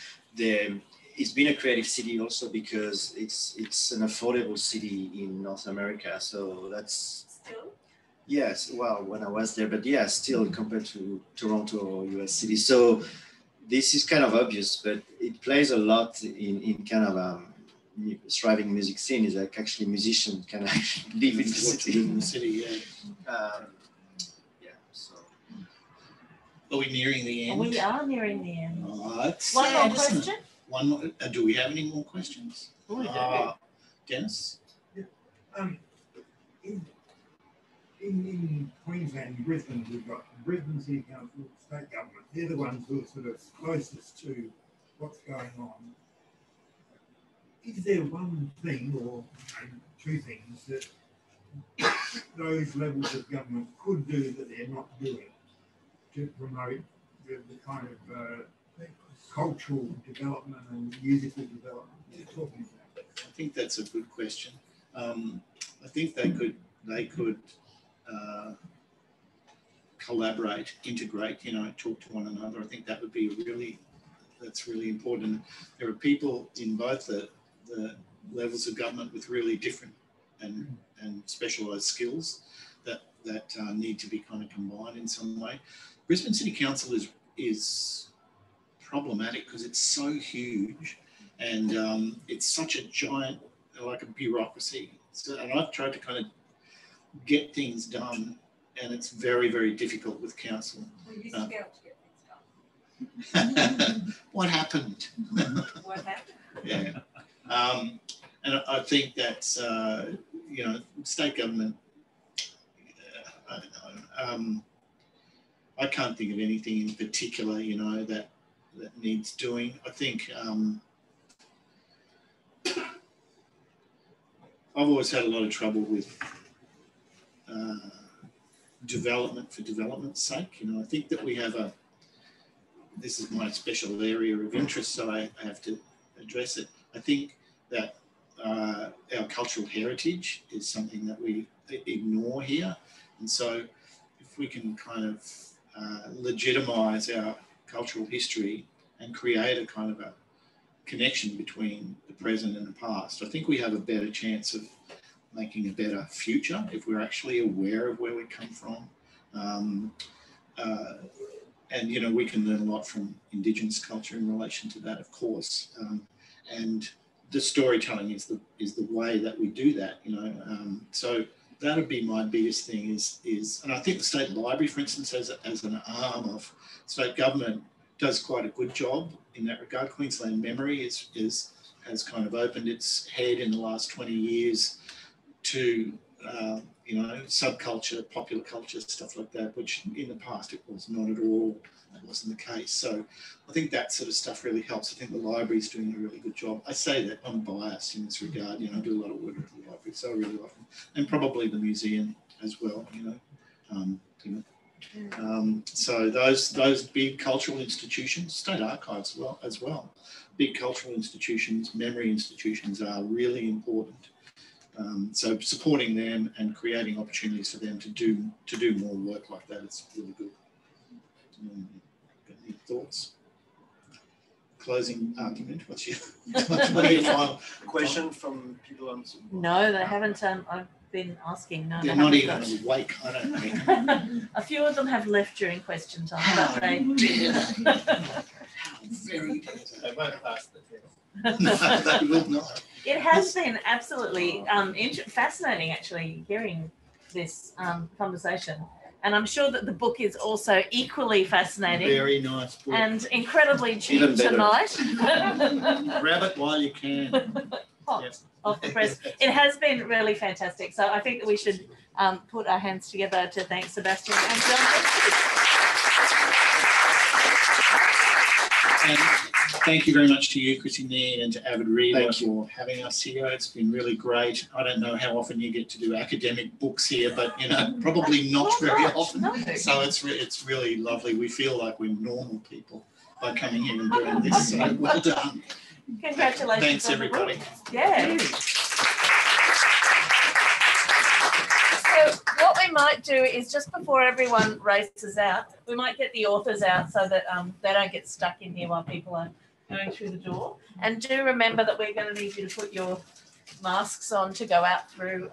it's been a creative city also because it's an affordable city in North America. So that's Still? Yes, well, when I was there, but yeah, still compared to Toronto or US city. So this is kind of obvious, but it plays a lot in kind of thriving music scene. Is like actually musicians can actually live in the city. In the city, yeah. Yeah. So Are we nearing the end? We are nearing the end. Oh, it's One sad, more isn't it? question? One more. Do we have any more questions? Oh, we do. Dennis? In Queensland, Brisbane, we've got Brisbane City Council, state government. They're the ones who are sort of closest to what's going on. Is there one thing or two things that those levels of government could do that they're not doing to promote the kind of cultural development and musical development you're talking about? I think that's a good question. I think they could collaborate, integrate, you know, talk to one another. I think that would be that's really important. There are people in both the levels of government with really different and specialised skills that need to be kind of combined in some way. Brisbane City Council is problematic because it's so huge, and it's such a giant, like a bureaucracy. So, and I've tried to kind of get things done, and it's very, very difficult with council. We used to be able to get things done. What happened? What happened? Yeah. And I think that's, you know, state government, I don't know. I can't think of anything in particular, you know, that needs doing. I think I've always had a lot of trouble with development for development's sake. You know, I think that we have this is my special area of interest, so I have to address it. I think that our cultural heritage is something that we ignore here. And so if we can kind of legitimise our cultural history and create a kind of a connection between the present and the past, I think we have a better chance of making a better future if we're actually aware of where we come from. And, you know, we can learn a lot from Indigenous culture in relation to that, of course. And the storytelling is the way that we do that, you know. So that would be my biggest thing is, and I think the State Library, for instance, as an arm of state government, does quite a good job in that regard. Queensland Memory has kind of opened its head in the last 20 years to, you know, subculture, popular culture, stuff like that, which in the past it was not at all. That wasn't the case. So I think that sort of stuff really helps. I think the library's doing a really good job. I say that I'm biased in this regard. You know, I do a lot of work at the library, so I really like them. And probably the museum as well, you know. So those big cultural institutions, state archives as well, big cultural institutions, memory institutions are really important. So supporting them and creating opportunities for them to do more work like that is really good. Got any thoughts? Closing argument? What are your final question from people on Zoom? No, they haven't. I've been asking. No, they're not even awake. I don't think. A few of them have left during question time. How But dare they? How very dare They won't pass the test. No, they will not. it has been absolutely fascinating, actually, hearing this conversation. And I'm sure that the book is also equally fascinating. Very nice book. And incredibly cheap tonight. Grab it while you can. Hot Yep. off the press. It has been really fantastic. So I think that we should put our hands together to thank Sebastien and John. And thank you very much to you, Chrissy, and to Avid Reader for having us here. It's been really great. I don't know how often you get to do academic books here, but, you know, probably not very often. No. So it's really lovely. We feel like we're normal people by coming here and doing this. So well done. Congratulations. Thanks, everybody. Yeah. So what we might do is just before everyone races out, we might get the authors out so that they don't get stuck in here while people are going through the door. And do remember that we're going to need you to put your masks on to go out through